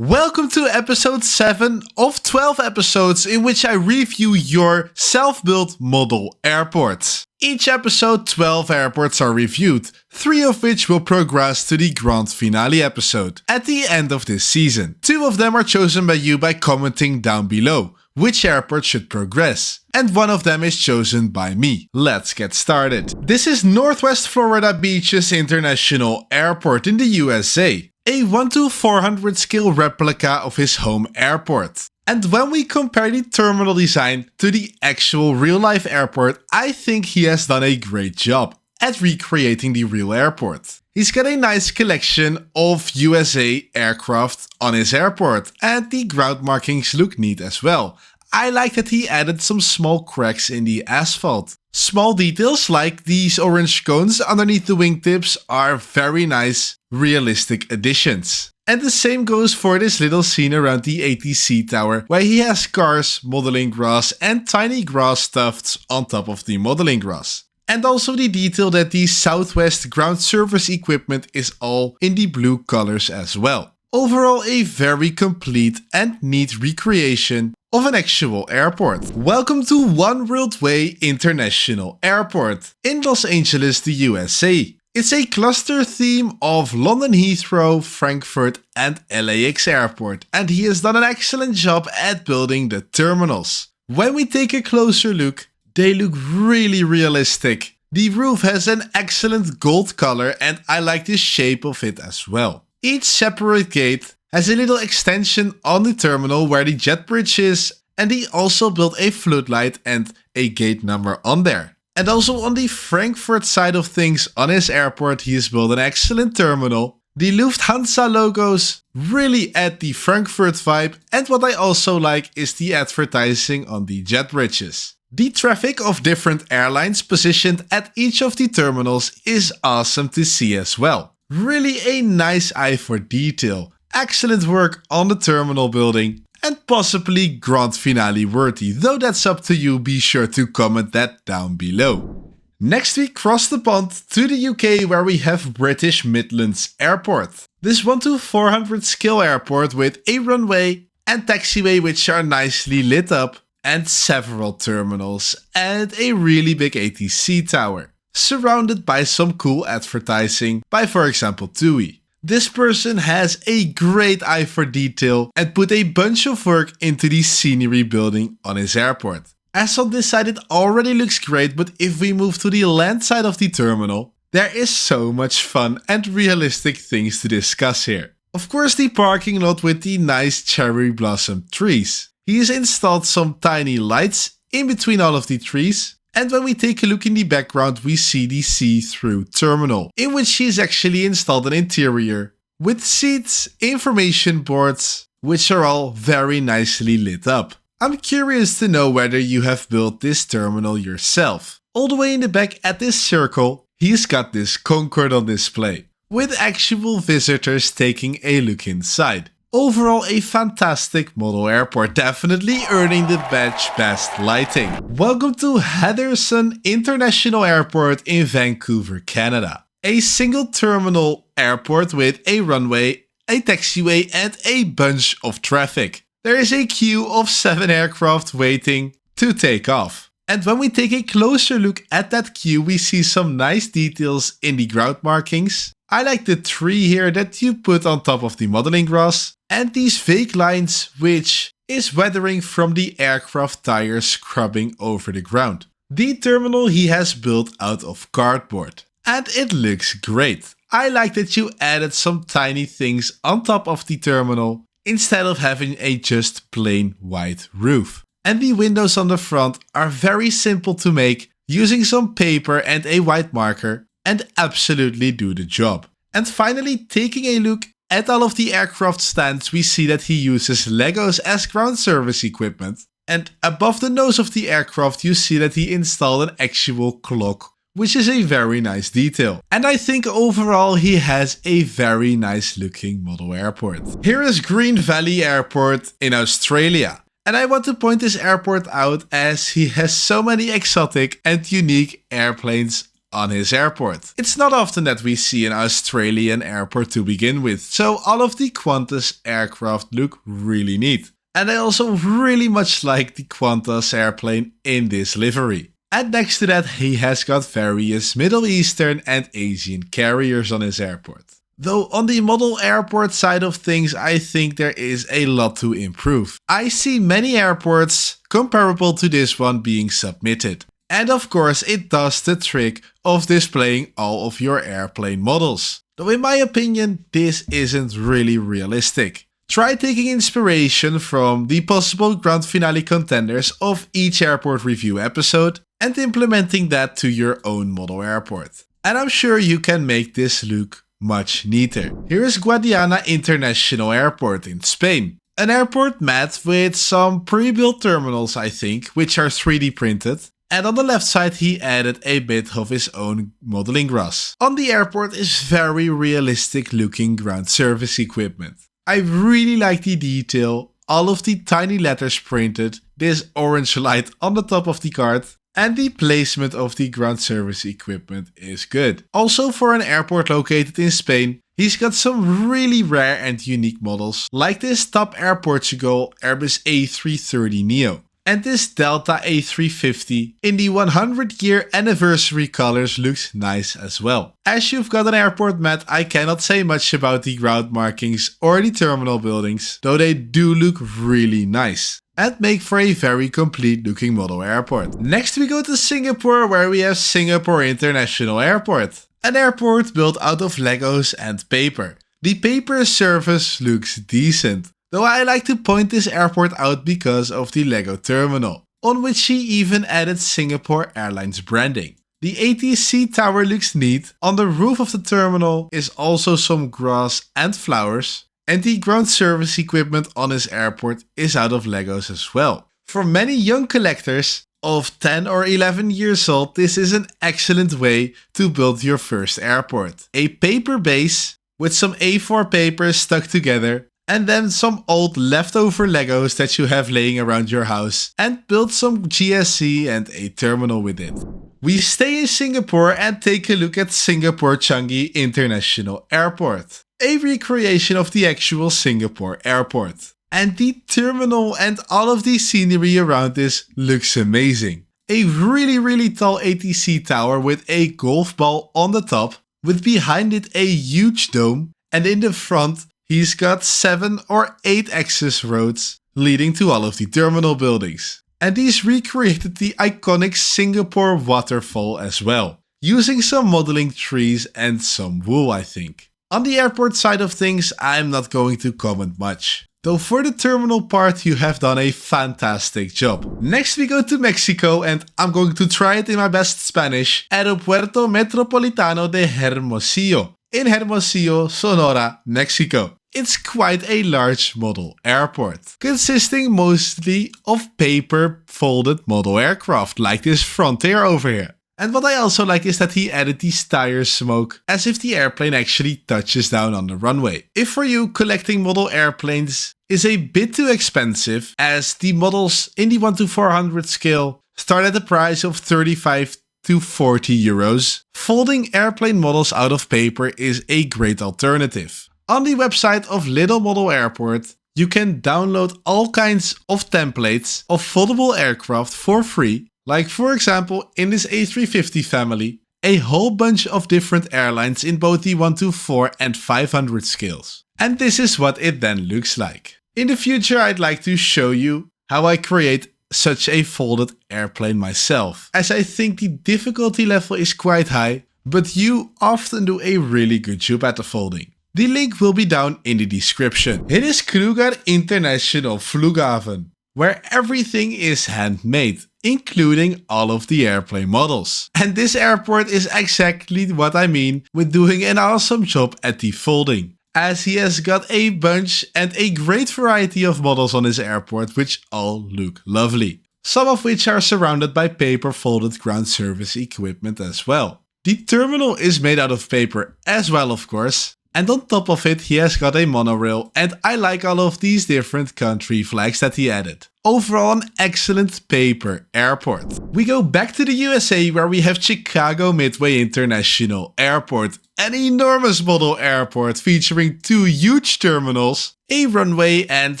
Welcome to episode 7 of 12 episodes in which I review your self-built model airports. Each episode 12 airports are reviewed, 3 of which will progress to the Grand Finale episode at the end of this season. 2 of them are chosen by you by commenting down below which airport should progress, and 1 of them is chosen by me. Let's get started. This is Northwest Florida Beaches International Airport in the USA. A 1:400 scale replica of his home airport. And when we compare the terminal design to the actual real-life airport, I think he has done a great job at recreating the real airport. He's got a nice collection of USA aircraft on his airport, and the ground markings look neat as well. I like that he added some small cracks in the asphalt. Small details like these orange cones underneath the wingtips are very nice, realistic additions. And the same goes for this little scene around the ATC tower, where he has cars, modeling grass and tiny grass tufts on top of the modeling grass. And also the detail that the Southwest ground service equipment is all in the blue colors as well. Overall, a very complete and neat recreation of an actual airport. Welcome to Roadway International Airport in Los Angeles, the USA. It's a cluster theme of London Heathrow, Frankfurt and LAX Airport, and he has done an excellent job at building the terminals. When we take a closer look, they look really realistic. The roof has an excellent gold color and I like the shape of it as well. Each separate gate has a little extension on the terminal where the jet bridge is, and he also built a floodlight and a gate number on there. And also on the Frankfurt side of things on his airport, he has built an excellent terminal. The Lufthansa logos really add the Frankfurt vibe, and what I also like is the advertising on the jet bridges. The traffic of different airlines positioned at each of the terminals is awesome to see as well. Really a nice eye for detail. Excellent work on the terminal building, and possibly Grand Finale worthy, though that's up to you, be sure to comment that down below. Next we cross the pond to the UK where we have British Midlands Airport. This 1:400 scale airport with a runway and taxiway which are nicely lit up, and several terminals and a really big ATC tower, surrounded by some cool advertising by, for example, TUI. This person has a great eye for detail and put a bunch of work into the scenery building on his airport. As on this side it already looks great, but if we move to the land side of the terminal, there is so much fun and realistic things to discuss here. Of course, the parking lot with the nice cherry blossom trees. He has installed some tiny lights in between all of the trees. And when we take a look in the background, we see the see-through terminal, in which he's actually installed an interior with seats, information boards, which are all very nicely lit up. I'm curious to know whether you have built this terminal yourself. All the way in the back at this circle, he's got this Concorde on display, with actual visitors taking a look inside. Overall, a fantastic model airport, definitely earning the badge best lighting. Welcome to Henderson International Airport in Vancouver, Canada. A single terminal airport with a runway, a taxiway and a bunch of traffic. There is a queue of 7 aircraft waiting to take off. And when we take a closer look at that queue, we see some nice details in the ground markings. I like the tree here that you put on top of the modeling grass, and these fake lines which is weathering from the aircraft tires scrubbing over the ground. The terminal he has built out of cardboard, and it looks great. I like that you added some tiny things on top of the terminal instead of having a just plain white roof. And the windows on the front are very simple to make, using some paper and a white marker, and absolutely do the job. And finally, taking a look at all of the aircraft stands, we see that he uses Legos as ground service equipment. And above the nose of the aircraft, you see that he installed an actual clock, which is a very nice detail. And I think overall he has a very nice looking model airport. Here is Green Valley Airport in Australia. And I want to point this airport out as he has so many exotic and unique airplanes on his airport. It's not often that we see an Australian airport to begin with, so all of the Qantas aircraft look really neat. And I also really much like the Qantas airplane in this livery. And next to that, he has got various Middle Eastern and Asian carriers on his airport. Though on the model airport side of things, I think there is a lot to improve. I see many airports comparable to this one being submitted. And of course, it does the trick of displaying all of your airplane models. Though in my opinion, this isn't really realistic. Try taking inspiration from the possible grand finale contenders of each airport review episode and implementing that to your own model airport. And I'm sure you can make this look much neater. Here is Guadiana International Airport in Spain. An airport mat with some pre-built terminals, I think, which are 3D printed. And on the left side he added a bit of his own modeling grass. On the airport is very realistic looking ground service equipment. I really like the detail, all of the tiny letters printed, this orange light on the top of the card, and the placement of the ground service equipment is good. Also for an airport located in Spain, he's got some really rare and unique models, like this Top Air Portugal Airbus A330neo. And this Delta A350 in the 100-year anniversary colors looks nice as well. As you've got an airport mat, I cannot say much about the ground markings or the terminal buildings, though they do look really nice and make for a very complete looking model airport. Next we go to Singapore, where we have Singapore International Airport. An airport built out of Legos and paper. The paper surface looks decent. Though I like to point this airport out because of the Lego terminal, on which he even added Singapore Airlines branding. The ATC tower looks neat, on the roof of the terminal is also some grass and flowers, and the ground service equipment on his airport is out of Legos as well. For many young collectors of 10 or 11 years old, this is an excellent way to build your first airport. A paper base with some A4 paper stuck together, and then some old leftover Legos that you have laying around your house, and build some GSC and a terminal with it. We stay in Singapore and take a look at Singapore Changi International Airport, a recreation of the actual Singapore airport. And the terminal and all of the scenery around this looks amazing. A really tall ATC tower with a golf ball on the top, with behind it a huge dome, and in the front he's got 7 or 8 access roads leading to all of the terminal buildings. And he's recreated the iconic Singapore waterfall as well, using some modeling trees and some wool, I think. On the airport side of things, I'm not going to comment much. Though for the terminal part you have done a fantastic job. Next we go to Mexico, and I'm going to try it in my best Spanish. Aeropuerto Metropolitano de Hermosillo, in Hermosillo, Sonora, Mexico. It's quite a large model airport, consisting mostly of paper folded model aircraft like this Frontier over here. And what I also like is that he added these tire smoke as if the airplane actually touches down on the runway. If for you collecting model airplanes is a bit too expensive, as the models in the 1:400 scale start at the price of 35 to 40 euros, folding airplane models out of paper is a great alternative. On the website of Little Model Airport, you can download all kinds of templates of foldable aircraft for free, like for example in this A350 family, a whole bunch of different airlines in both the 1:4 and 500 scales. And this is what it then looks like. In the future I'd like to show you how I create such a folded airplane myself, as I think the difficulty level is quite high, but you often do a really good job at the folding. The link will be down in the description. It is Kruger International Flughafen, where everything is handmade, including all of the airplane models. And this airport is exactly what I mean with doing an awesome job at the folding, as he has got a bunch and a great variety of models on his airport which all look lovely. Some of which are surrounded by paper folded ground service equipment as well. The terminal is made out of paper as well, of course, And on top of it, he has got a monorail, and I like all of these different country flags that he added. Overall, an excellent paper airport. We go back to the USA, where we have Chicago Midway International Airport, an enormous model airport featuring 2 huge terminals, a runway and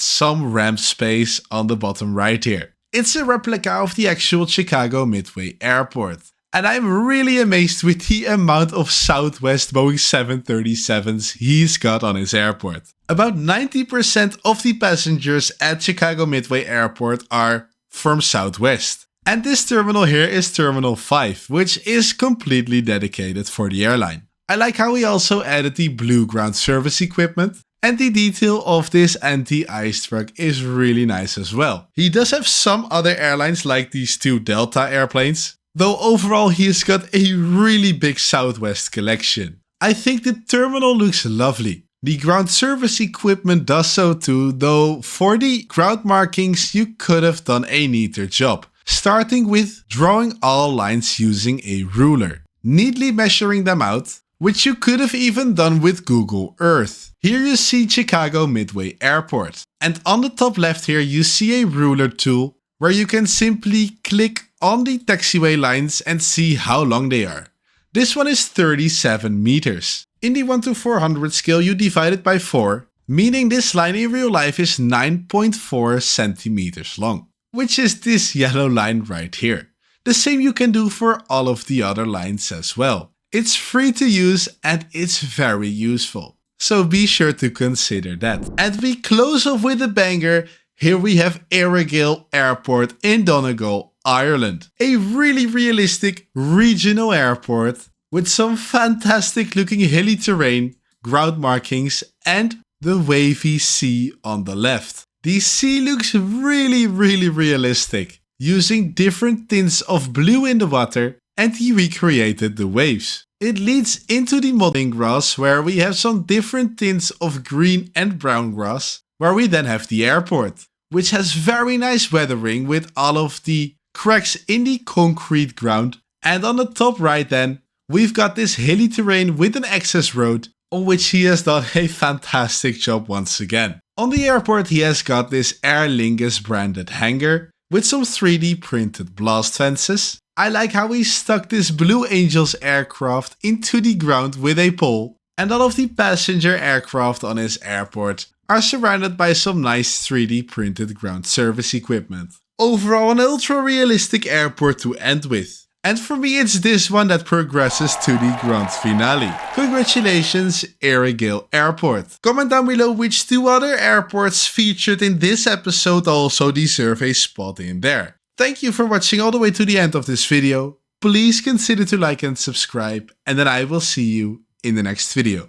some ramp space on the bottom right here. It's a replica of the actual Chicago Midway Airport. And I'm really amazed with the amount of Southwest Boeing 737s he's got on his airport. About 90% of the passengers at Chicago Midway Airport are from Southwest. And this terminal here is Terminal 5, which is completely dedicated for the airline. I like how he also added the blue ground service equipment. And the detail of this anti-ice truck is really nice as well. He does have some other airlines like these 2 Delta airplanes. Though overall he's got a really big Southwest collection. I think the terminal looks lovely. The ground service equipment does so too, though for the ground markings you could have done a neater job. Starting with drawing all lines using a ruler, neatly measuring them out, which you could have even done with Google Earth. Here you see Chicago Midway Airport. And on the top left here you see a ruler tool where you can simply click on the taxiway lines and see how long they are. This one is 37 meters. In the 1 to 400 scale you divide it by 4, meaning this line in real life is 9.4 centimeters long, which is this yellow line right here. The same you can do for all of the other lines as well. It's free to use and it's very useful. So be sure to consider that. And we close off with a banger. Here we have Aragill Airport in Donegal, Ireland. A really realistic regional airport with some fantastic looking hilly terrain, ground markings and the wavy sea on the left. The sea looks really realistic, using different tints of blue in the water, and he recreated the waves. It leads into the modeling grass where we have some different tints of green and brown grass, where we then have the airport, which has very nice weathering with all of the cracks in the concrete ground. And on the top right then, we've got this hilly terrain with an access road, on which he has done a fantastic job once again. On the airport he has got this Aer Lingus branded hangar, with some 3D printed blast fences. I like how he stuck this Blue Angels aircraft into the ground with a pole, and all of the passenger aircraft on his airport are surrounded by some nice 3D printed ground service equipment. Overall an ultra realistic airport to end with. And for me it's this one that progresses to the grand finale. Congratulations Aragill Airport. Comment down below which 2 other airports featured in this episode also deserve a spot in there. Thank you for watching all the way to the end of this video. Please consider to like and subscribe, and then I will see you in the next video.